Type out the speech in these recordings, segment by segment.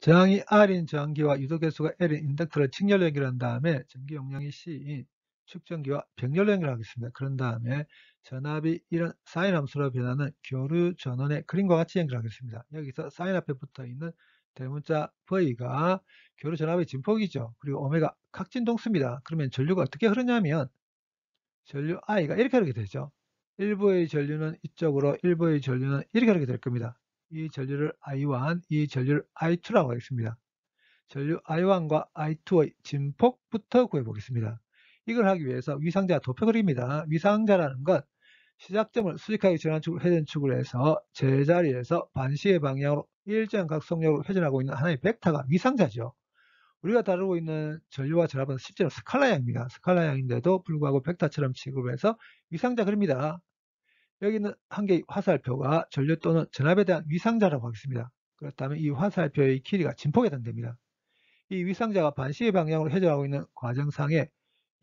저항이 R인 저항기와 유도계수가 L인 인덕터를 직렬로 연결한 다음에 전기 용량이 C인 축전기와 병렬로 연결하겠습니다. 그런 다음에 전압이 이런 사인 함수로 변하는 교류 전원의 그림과 같이 연결하겠습니다. 여기서 사인 앞에 붙어 있는 대문자 V가 교류 전압의 진폭이죠. 그리고 오메가 각진동수입니다. 그러면 전류가 어떻게 흐르냐면 전류 I가 이렇게 흐르게 되죠. 일부의 전류는 이쪽으로, 일부의 전류는 이렇게 흐르게 될 겁니다. 이 전류를 I1, 이 전류를 I2라고 하겠습니다. 전류 I1과 I2의 진폭부터 구해보겠습니다. 이걸 하기 위해서 위상자 도표 그립니다. 위상자라는 건 시작점을 수직하게 전환축, 회전축을 해서 제자리에서 반시의 방향으로 일정 각속력으로 회전하고 있는 하나의 벡터가 위상자죠. 우리가 다루고 있는 전류와 전압은 실제로 스칼라양입니다. 스칼라양인데도 불구하고 벡터처럼 취급해서 위상자 그립니다. 여기는 한 개의 화살표가 전류 또는 전압에 대한 위상자라고 하겠습니다. 그렇다면 이 화살표의 길이가 진폭에 해당됩니다. 이 위상자가 반시의 방향으로 회전하고 있는 과정상에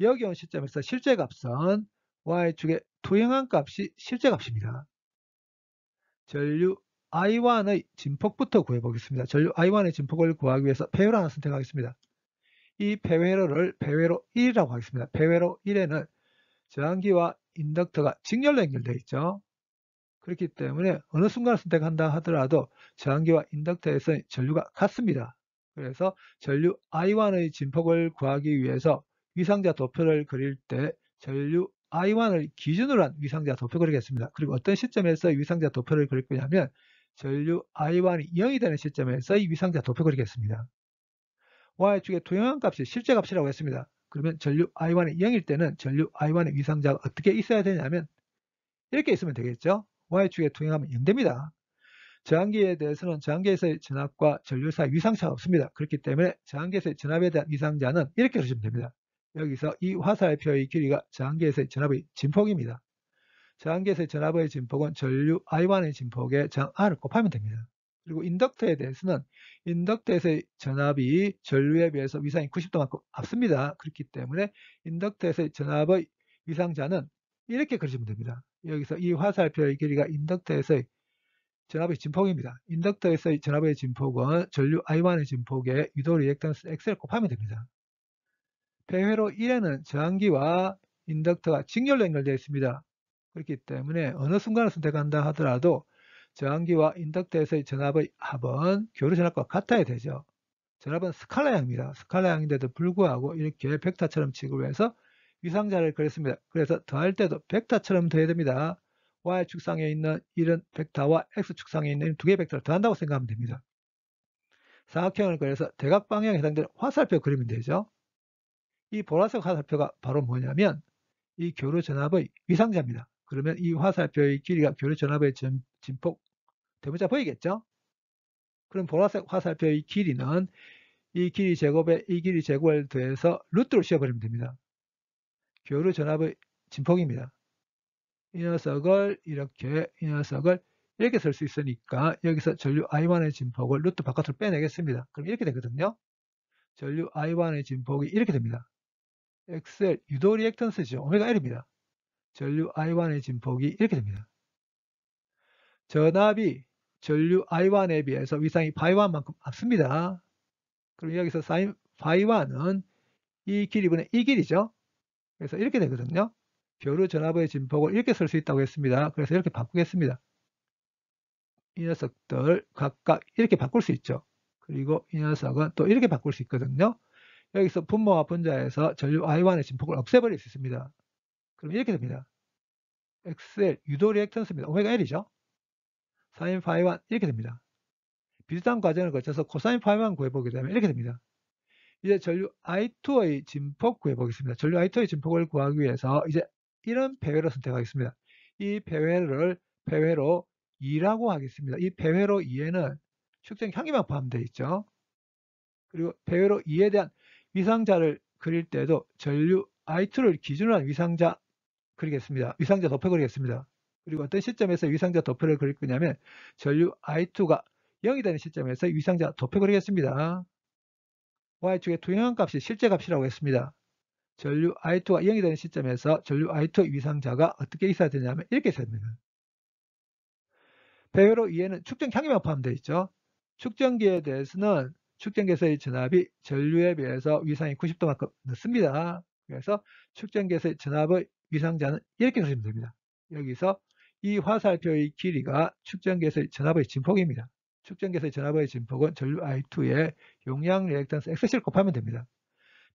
여기 온 시점에서 실제 값은 y축의 투영한 값이 실제 값입니다. 전류 I1의 진폭부터 구해보겠습니다. 전류 I1의 진폭을 구하기 위해서 폐회로 하나 선택하겠습니다. 이 폐회로를 폐회로 1이라고 하겠습니다. 폐회로 1에는 저항기와 인덕터가 직렬로 연결되어 있죠. 그렇기 때문에 어느 순간을 선택한다 하더라도 저항기와 인덕터에서 전류가 같습니다. 그래서 전류 I1의 진폭을 구하기 위해서 위상자 도표를 그릴 때 전류 I1을 기준으로 한 위상자 도표 그리겠습니다. 그리고 어떤 시점에서 위상자 도표를 그릴 거냐면 전류 I1이 0이 되는 시점에서 이 위상자 도표 그리겠습니다. Y축의 투영한 값이 실제 값이라고 했습니다. 그러면 전류 I1이 0일 때는 전류 I1의 위상자가 어떻게 있어야 되냐면 이렇게 있으면 되겠죠. Y축에 투영하면 0됩니다. 저항기에 대해서는 저항기에서의 전압과 전류 사이 위상차가 없습니다. 그렇기 때문에 저항기에서의 전압에 대한 위상자는 이렇게 그리시면 됩니다. 여기서 이 화살표의 길이가 저항기에서의 전압의 진폭입니다. 저항기에서의 전압의 진폭은 전류 I1의 진폭에 저항 R을 곱하면 됩니다. 그리고 인덕터에 대해서는 인덕터에서의 전압이 전류에 비해서 위상이 90도만큼 앞섭니다. 그렇기 때문에 인덕터에서의 전압의 위상자는 이렇게 그리시면 됩니다. 여기서 이 화살표의 길이가 인덕터에서의 전압의 진폭입니다. 인덕터에서의 전압의 진폭은 전류 I1의 진폭에 유도 리액턴스 X를 곱하면 됩니다. 폐회로 1에는 저항기와 인덕터가 직렬로 연결되어 있습니다. 그렇기 때문에 어느 순간을 선택한다 하더라도 저항기와 인덕터에서의 전압의 합은 교류 전압과 같아야 되죠. 전압은 스칼라양입니다. 스칼라양인데도 불구하고 이렇게 벡터처럼 취급해서 위상자를 그렸습니다. 그래서 더할 때도 벡터처럼 더해야 됩니다. Y축상에 있는 이런 벡터와 X축상에 있는 두 개의 벡터를 더한다고 생각하면 됩니다. 사각형을 그려서 대각 방향에 해당되는 화살표 그리면 되죠. 이 보라색 화살표가 바로 뭐냐면 이 교류 전압의 위상자입니다. 그러면 이 화살표의 길이가 교류 전압의 진폭 대문자 V겠죠? 그럼 보라색 화살표의 길이는 이 길이 제곱에 이 길이 제곱을 더해서 루트로 씌워버리면 됩니다. 교류 전압의 진폭입니다. 이 녀석을 이렇게 쓸 수 있으니까 여기서 전류 I1의 진폭을 루트 바깥으로 빼내겠습니다. 그럼 이렇게 되거든요. 전류 I1의 진폭이 이렇게 됩니다. XL 유도 리액턴스죠. 오메가 L입니다. 전류 I1의 진폭이 이렇게 됩니다. 전압이 전류 I1에 비해서 위상이 파이1만큼 앞섭니다. 그럼 여기서 사인 파이1은 이 길이분의 이 길이죠. 그래서 이렇게 되거든요. 교류 전압의 진폭을 이렇게 쓸 수 있다고 했습니다. 그래서 이렇게 바꾸겠습니다. 이 녀석들 각각 이렇게 바꿀 수 있죠. 그리고 이 녀석은 또 이렇게 바꿀 수 있거든요. 여기서 분모와 분자에서 전류 I1의 진폭을 없애버릴 수 있습니다. 그럼 이렇게 됩니다. XL 유도 리액턴스입니다. 오메가 L이죠. 사인 파이1 이렇게 됩니다. 비슷한 과정을 거쳐서 코사인 파이1 구해보게 되면 이렇게 됩니다. 이제 전류 I2의 진폭 구해보겠습니다. 전류 I2의 진폭을 구하기 위해서 이제 이런 배회를 선택하겠습니다. 이 배회를 배회로 2라고 하겠습니다. 이 배회로 2에는 축전기 한 개만 포함되어 있죠. 그리고 배회로 2에 대한 위상자를 그릴 때도 전류 I2를 기준으로 한 위상자 그리겠습니다. 위상자 도표 그리겠습니다. 그리고 어떤 시점에서 위상자 도표를 그릴 거냐면 전류 I2가 0이 되는 시점에서 위상자 도표 그리겠습니다. Y축의 투영한 값이 실제 값이라고 했습니다. 전류 I2가 0이 되는 시점에서 전류 I2의 위상자가 어떻게 있어야 되냐면 이렇게 있어야 됩니다. 배회로 2에는 축전기 한 개만 포함되어 있죠. 축전기에 대해서는 축전개수의 전압이 전류에 비해서 위상이 90도만큼 늦습니다. 그래서 축전개수의 전압의 위상자는 이렇게 그리면 됩니다. 여기서 이 화살표의 길이가 축전개수의 전압의 진폭입니다. 축전개수의 전압의 진폭은 전류 I2에 용량 리액턴스 XC를 곱하면 됩니다.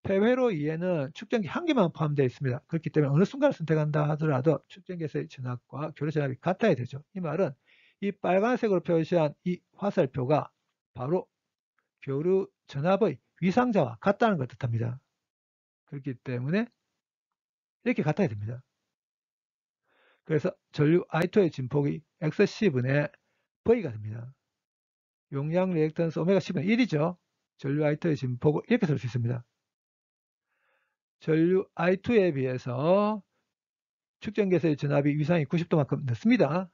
폐회로 2에는 축전기 한 개만 포함되어 있습니다. 그렇기 때문에 어느 순간을 선택한다 하더라도 축전개수의 전압과 교류 전압이 같아야 되죠. 이 말은 이 빨간색으로 표시한 이 화살표가 바로 교류 전압의 위상자와 같다는 걸 뜻합니다. 그렇기 때문에 이렇게 같아야 됩니다. 그래서 전류 I2의 진폭이 XC분의 V가 됩니다. 용량 리액턴스 오메가 C분의 1이죠. 전류 I2의 진폭을 이렇게 쓸 수 있습니다. 전류 I2에 비해서 축전개수의 전압이 위상이 90도만큼 늦습니다.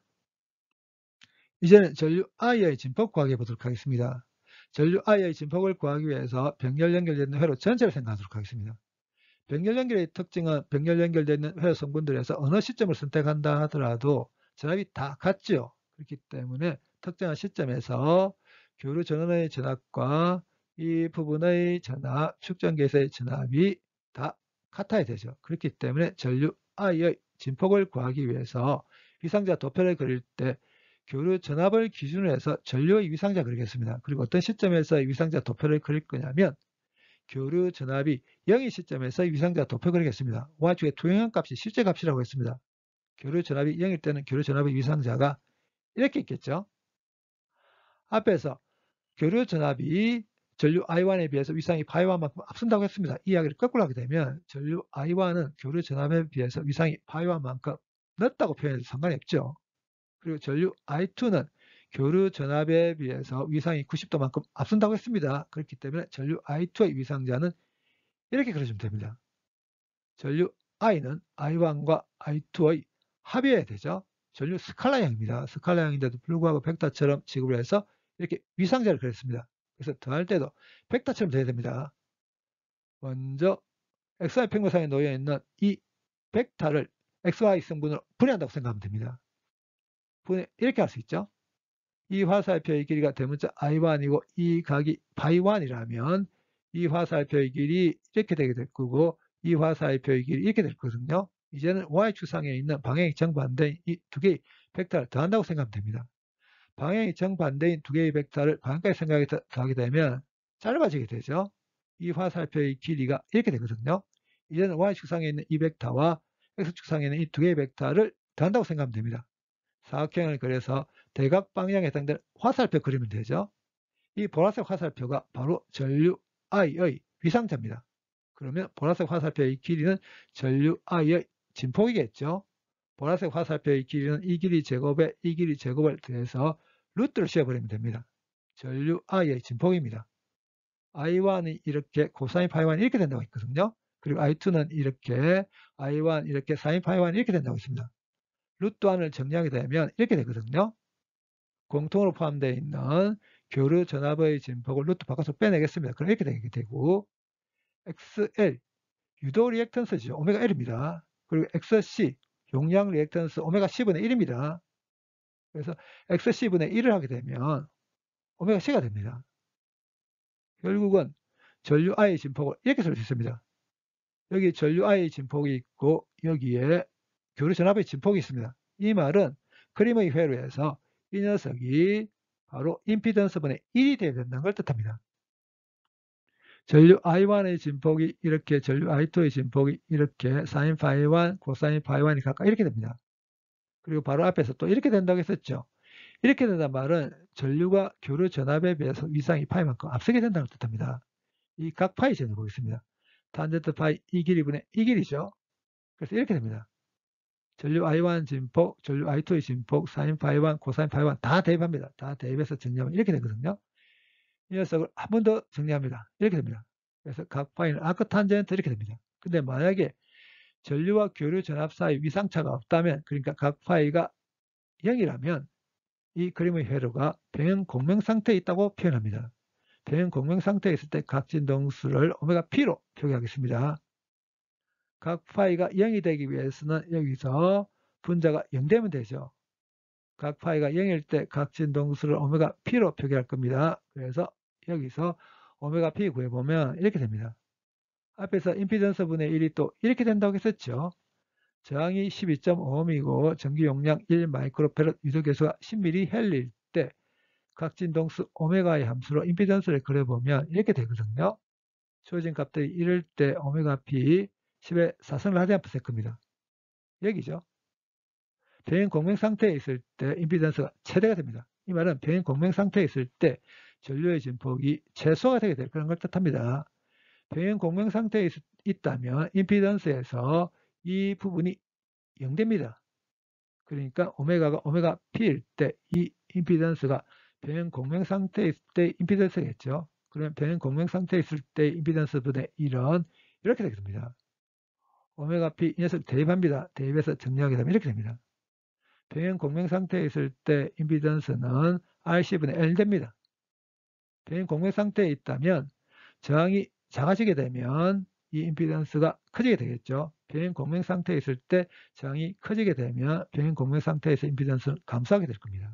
이제는 전류 I의 진폭 구하기 해보도록 하겠습니다. 전류 I의 진폭을 구하기 위해서 병렬 연결되는 회로 전체를 생각하도록 하겠습니다. 병렬 연결의 특징은 병렬 연결되는 회로 성분들에서 어느 시점을 선택한다 하더라도 전압이 다 같죠. 그렇기 때문에 특정한 시점에서 교류 전원의 전압과 이 부분의 전압, 축전개수의 전압이 다 같아야 되죠. 그렇기 때문에 전류 I의 진폭을 구하기 위해서 위상자 도표를 그릴 때 교류 전압을 기준으로 해서 전류의 위상자 그리겠습니다. 그리고 어떤 시점에서 위상자 도표를 그릴 거냐면 교류 전압이 0의 시점에서 위상자 도표 그리겠습니다. Y축의 투영형 값이 실제 값이라고 했습니다. 교류 전압이 0일 때는 교류 전압의 위상자가 이렇게 있겠죠. 앞에서 교류 전압이 전류 I1에 비해서 위상이 파이1만큼 앞선다고 했습니다. 이 이야기를 거꾸로 하게 되면 전류 I1은 교류 전압에 비해서 위상이 파이1만큼 늦다고 표현해도 상관이 없죠. 그리고 전류 I2는 교류 전압에 비해서 위상이 90도만큼 앞선다고 했습니다. 그렇기 때문에 전류 I2의 위상자는 이렇게 그려주면 됩니다. 전류 I는 I1과 I2의 합이어야 되죠. 전류 스칼라형입니다. 스칼라형인데도 불구하고 벡터처럼 지급을 해서 이렇게 위상자를 그렸습니다. 그래서 더할 때도 벡터처럼 돼야 됩니다. 먼저 XY 평면상에 놓여있는 이 벡터를 XY 성분으로 분해한다고 생각하면 됩니다. 분해 이렇게 할 수 있죠. 이 화살표의 길이가 대문자 I1이고 이 각이 파이1이라면 이 화살표의 길이 이렇게 되게 될 거고 이 화살표의 길이 이렇게 될 거거든요. 이제는 Y축상에 있는 방향이 정반대인 이 두 개의 벡터를 더한다고 생각하면 됩니다. 방향이 정반대인 두 개의 벡터를 방향까지 더하게 되면 짧아지게 되죠. 이 화살표의 길이가 이렇게 되거든요. 이제는 Y축상에 있는 이 벡터와 X축상에 있는 이 두 개의 벡터를 더한다고 생각하면 됩니다. 사각형을 그려서 대각 방향에 해당되는 화살표 그리면 되죠. 이 보라색 화살표가 바로 전류 I의 위상자입니다. 그러면 보라색 화살표의 길이는 전류 I의 진폭이겠죠. 보라색 화살표의 길이는 이 길이 제곱에 이 길이 제곱을 더해서 루트를 씌워버리면 됩니다. 전류 I의 진폭입니다. I1이 이렇게 코사인 파이1 이렇게 된다고 했거든요. 그리고 I2는 이렇게 I1 이렇게 사인 파이1 이렇게 된다고 했습니다. 루트 1을 정리하게 되면 이렇게 되거든요. 공통으로 포함되어 있는 교류 전압의 진폭을 루트 바꿔서 빼내겠습니다. 그럼 이렇게 되게 되고 XL 유도 리액턴스죠. 오메가 L입니다. 그리고 XC 용량 리액턴스 오메가 C분의 1입니다. 그래서 XC분의 1을 하게 되면 오메가 C가 됩니다. 결국은 전류 I의 진폭을 이렇게 쓸 수 있습니다. 여기 전류 I의 진폭이 있고 여기에 교류 전압의 진폭이 있습니다. 이 말은 그림의 회로에서 이 녀석이 바로 임피던스분의 1이 되어야 된다는 걸 뜻합니다. 전류 I1의 진폭이 이렇게 전류 I2의 진폭이 이렇게 사인 파이1, 코사인 파이1이 각각 이렇게 됩니다. 그리고 바로 앞에서 또 이렇게 된다고 했었죠. 이렇게 된다는 말은 전류가 교류 전압에 비해서 위상이 파이만큼 앞서게 된다는 뜻합니다. 이 각 파이 제곱을 보겠습니다. 탄젠트 파이 이 길이분의 이 길이죠. 그래서 이렇게 됩니다. 전류 I1 진폭, 전류 I2의 진폭, 사인 파이1, 코사인 파이1 다 대입합니다. 다 대입해서 정리하면 이렇게 되거든요. 이 녀석을 한 번 더 정리합니다. 이렇게 됩니다. 그래서 각 파이는 아크탄젠트 이렇게 됩니다. 근데 만약에 전류와 교류 전압 사이 위상차가 없다면, 그러니까 각 파이가 0이라면 이 그림의 회로가 평행 공명 상태에 있다고 표현합니다. 평행 공명 상태에 있을 때 각 진동수를 오메가 P로 표기하겠습니다. 각 파이가 0이 되기 위해서는 여기서 분자가 0 되면 되죠. 각 파이가 0일 때 각 진동수를 오메가 P로 표기할 겁니다. 그래서 여기서 오메가 P 구해보면 이렇게 됩니다. 앞에서 임피던스 분의 1이 또 이렇게 된다고 했었죠. 저항이 12.5ohm이고 전기 용량 1 마이크로패럿 유도계수가 10mH일 때 각 진동수 오메가의 함수로 임피던스를 그려보면 이렇게 되거든요. 주어진 값들이 이럴 때 오메가 P 10의 4승을 라디안/세컨입니다. 여기죠. 병행 공명 상태에 있을 때 임피던스가 최대가 됩니다. 이 말은 병행 공명 상태에 있을 때 전류의 진폭이 최소가 되게 될 그런 걸 뜻합니다. 병행 공명 상태에 있다면 임피던스에서 이 부분이 0됩니다. 그러니까 오메가가 오메가 P일 때 이 임피던스가 병행 공명 상태에 있을 때 임피던스겠죠. 그러면 병행 공명 상태에 있을 때 임피던스 분의 1은 이렇게 되겠습니다. 오메가 P 이 녀석 대입합니다. 대입해서 정리하게 되면 이렇게 됩니다. 병행 공명 상태에 있을 때 임피던스는 RC분의 L 됩니다. 병행 공명 상태에 있다면 저항이 작아지게 되면 이 임피던스가 커지게 되겠죠. 병행 공명 상태에 있을 때 저항이 커지게 되면 병행 공명 상태에서 임피던스는 감소하게 될 겁니다.